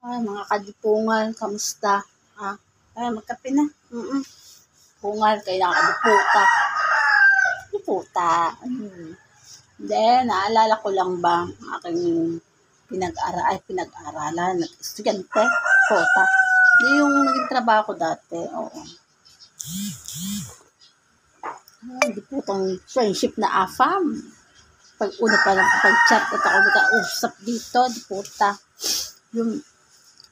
Ay, mga kadipungan, kamusta? Ay, magkape na. Pungal, kaya nakadiputa. Diputa. Then, naalala ko lang ba ang aking pinag-aralan, estudyante, puta. Yung naging trabaho ko dati, oo. Hindi po itong friendship na afam. Pag una pa lang pag-chat at ako nag-usap dito, di puta. Yung,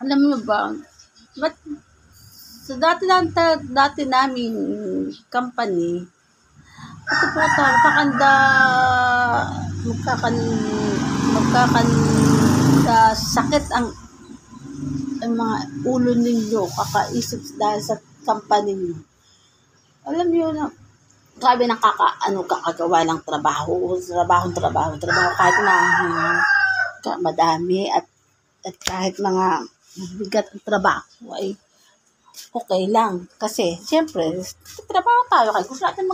alam mo ba, ba't sa dati naming company, ito puta, magkakanda sakit ang mga ulo ninyo, kakaisip dahil sa company niyo. Alam niyo na, grabe ng kakagawa ng trabaho kahit na madami at kahit mga bigat ang trabaho ay okay lang. Kasi, siyempre, trabaho tayo kayo. Gusto natin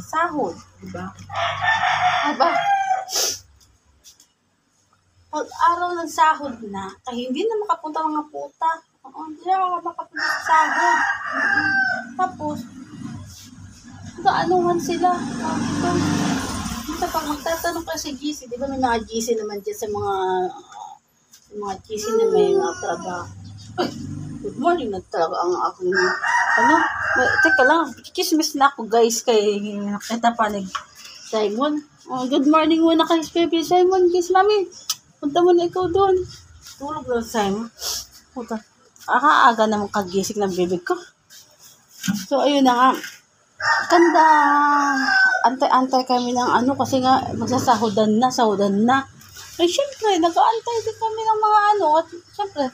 sahod. Diba? Aba, pag araw ng sahod na, kaya hindi na makapunta mga puta. Hindi na makapunta sa sahod. Tapos, gaanuhan sila. Ito, pag magtatanong ka sa GC, di ba may mga GC naman dyan sa mga GC na may mga trabaho. Ay, good morning na talaga ang aking, teka lang, chismis na ako guys kay kita pa Simon. Good morning muna kay baby Simon, kiss mami. Punta mo na ikaw doon. Tulog lang Simon. Puta, aga naman kagising ng bibig ko. So, ayun na nga. Kanda, antay-antay kami ng kasi nga magsasahudan na. Eh, syempre, nag-aantay din kami ng mga at syempre,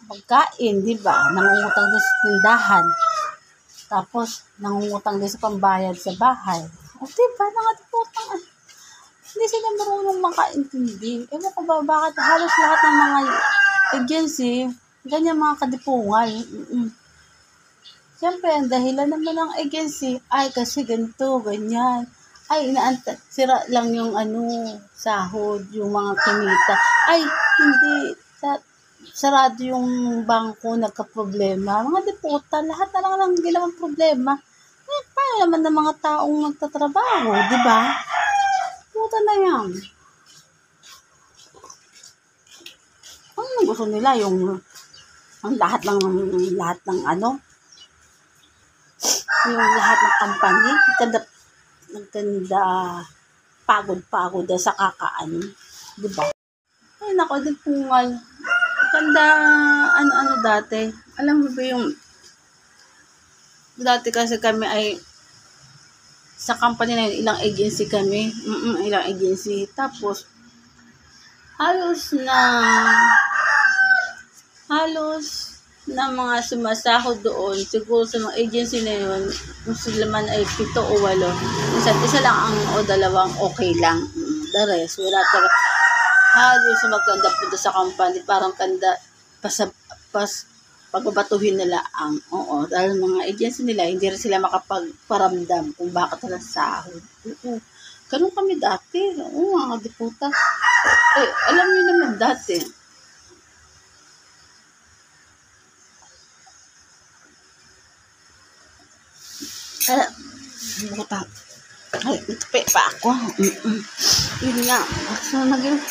pagkain, di ba? Nangungutang din sa tindahan. Tapos, nangungutang din sa pambayad sa bahay. O, di ba? Nangatiputang, hindi sila marunong makaintindi. Ewan ko ba, bakit halos lahat ng mga agency, ganyan mga kadipungal. Siyempre, ang dahilan naman ng agency, ay kasi ganito, ganyan. Ay, sira lang yung sahod, yung mga kinita. Ay, hindi, sarado yung bangko, nagka-problema. Mga diputa, lahat na lang ang ginawang problema. Eh, paano naman ng mga taong nagtatrabaho, di ba? Puta na yan. Ang gusto nila, yung lahat ng yung lahat ng company, nagkanda pagod sa kakaan, di ba? Ay nako, din pungal. Kanda dati. Alam mo ba yung dati kasi kami ay sa company na yun, ilang agency kami. Ilang agency. Tapos halos na mga sumasahod doon, siguro sa mga agency na yun, kung sila man ay 7 o 8, isa lang o 2 okay lang. The rest, wala talaga. Halos magkanda punta sa company, parang kanda pagbabatuhin nila dahil mga agency nila, hindi rin sila makapagparamdam kung bakit nila sahod. Ganun kami dati. Mga diputa. Alam niyo naman dati, tupi pa ako. Yun nga. So, naging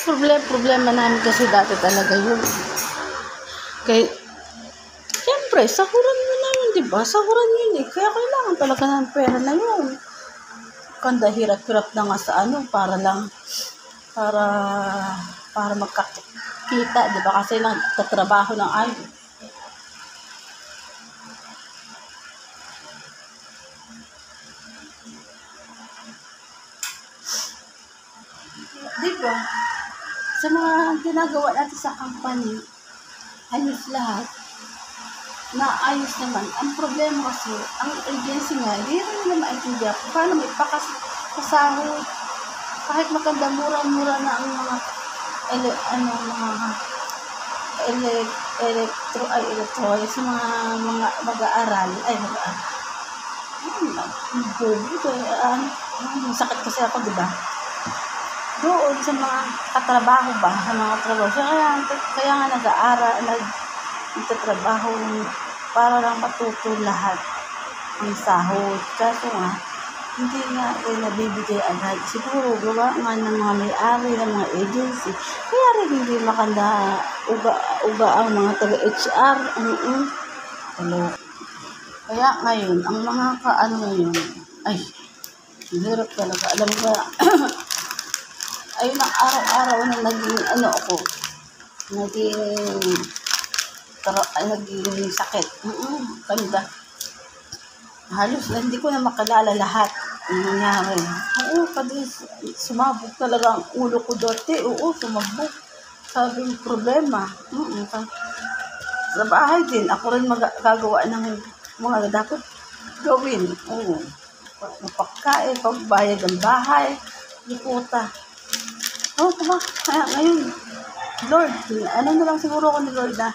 problema namin kasi dati talaga yun. Kaya, siyempre, sahuran mo naman, diba? Sahuran yun Kaya kailangan talaga ng pera na yun. Kanda hirap-hirap na nga sa para magkakita, diba? Kasi lang, tatrabaho ng diba? Sa mga ginagawa natin sa company, ayos lahat. Naayos naman. Ang problema kasi, ang agency nga, hindi rin nila maintindihan paano may pakasahod. Kahit maganda mura-mura na ang mga electronics, mga mag-aaral. Sakit kasi ako, diba? doon sa mga katrabaho ba, sa mga trabaho. So, kaya nga nagtatrabaho para lang matuto lahat ang sahod. Kaso nga, hindi nga nabibigay agad. Siguro, gawa nga ng mga may-ari ng mga agency. Kaya rin hindi makanda uga ang mga taga-HR. Hello. Kaya ngayon, ang mga kaano ngayon, ay, hirap talaga. Alam ka, ayun ang araw-araw na naging naging sakit. Kanda. Halos hindi ko na makalala lahat ang nangyari. Pati sumabog talaga ang ulo ko dati. Sumabog. Sabi yung problema. Sa bahay din, ako rin magagawa ng mga dapat gawin. Pagkain, pagbayad ng bahay, liputa. Diba? Kaya ngayon, Lord, ano na lang siguro ako ni Lord na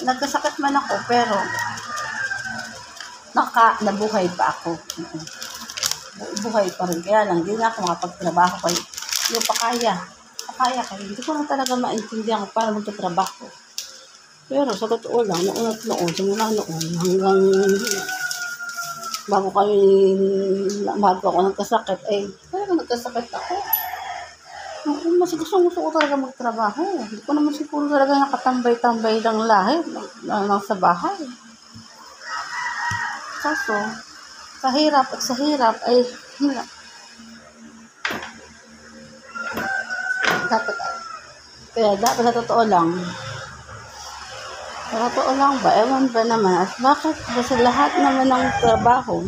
nagkasakit man ako, pero nabuhay pa ako. Buhay pa rin. Kaya lang, hindi na ako makapagtrabaho kayo. Hindi pa kaya kayo. Hindi ko na talaga maintindihan kung paano magtatrabaho. Pero sa totoo lang, simula noon, hanggang bago ako nagkasakit, talaga nagkasakit ako. Mas gusto ko talaga magtrabaho. Hindi ko naman siguro talaga nakatambay-tambay lang lahat sa bahay. Kaso, sa hirap ay dapat sa totoo lang ba, ewan ba naman, at bakit ba sa lahat naman ng trabaho,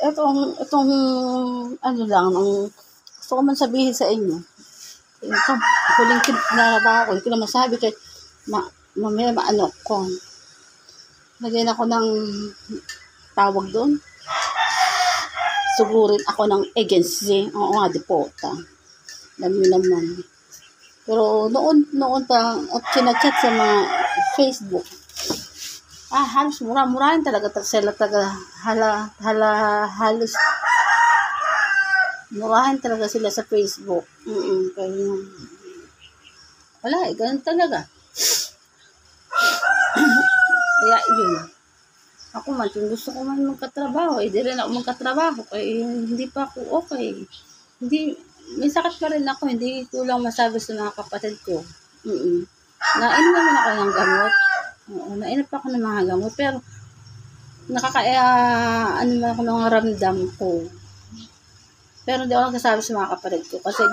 itong gusto ko man sabihin sa inyo, ito, huling trabaho ko, hindi ko na masabi kay mamaya ko. Lagyan ako ng tawag doon. Sugurin ako ng agency. Oo nga, depota. Alam nyo naman. Pero noon pa, at kinachat sa mga Facebook. Halos mura-murahin talaga sila halos murahin talaga sila sa Facebook. Kaya wala, ganun talaga. Kaya yun. Ako man, kung gusto ko man magkatrabaho, di rin ako magkatrabaho. Kaya hindi pa ako okay. May sakit pa rin ako. Hindi ko lang masabi sa mga kapatid ko. Nainom naman ako ng gamot. Nainom pa ako ng mga gamot. Pero, man ako ng ramdam ko. Pero hindi ako nagsasabi sa mga kapatid ko. Kasi,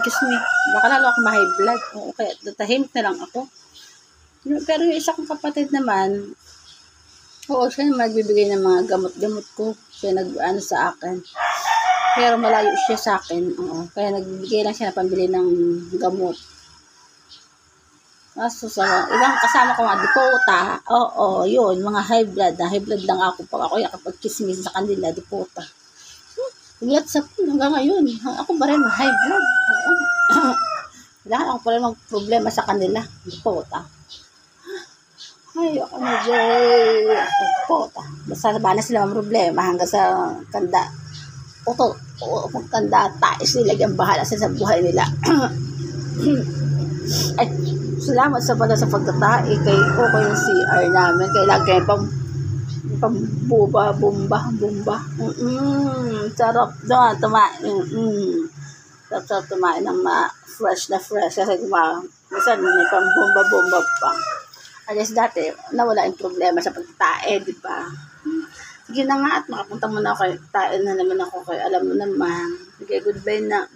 baka lalo ako ma-high blood. Kaya, tatahimik na lang ako. Pero yung isa kong kapatid naman, siya magbibigay ng mga gamot-gamot ko. Siya sa akin. Pero malayo siya sa akin. Kaya nagbibigay lang siya na pambili ng gamot. Kaso sa ibang kasama ko mga dipota. Yun. Mga high blood. High blood lang ako. Pag ako nakapag-kismis sa kanila, dipota. Ulat sa pool hanggang ngayon. Ako pa rin high blood. Wala ako pa rin mag-problema sa kanila. Dipota. Ako na Jay. Basta ba na sila ang problema hanggang sa kanda. Magkanda tayo sila yung bahala sa buhay nila. Ay, salamat sa pagtatae kay yung CR namin. Kailangan kayo pambuba, bumba. Sarap doon, tumain. Sarap tumain ng fresh na fresh. Kasi minsan may pambumba pa. Alas dati, nawala yung problema sa pagtae, di ba? Sige na nga at makapunta muna ako kay tae na naman ako kay alam mo naman. Sige, goodbye na.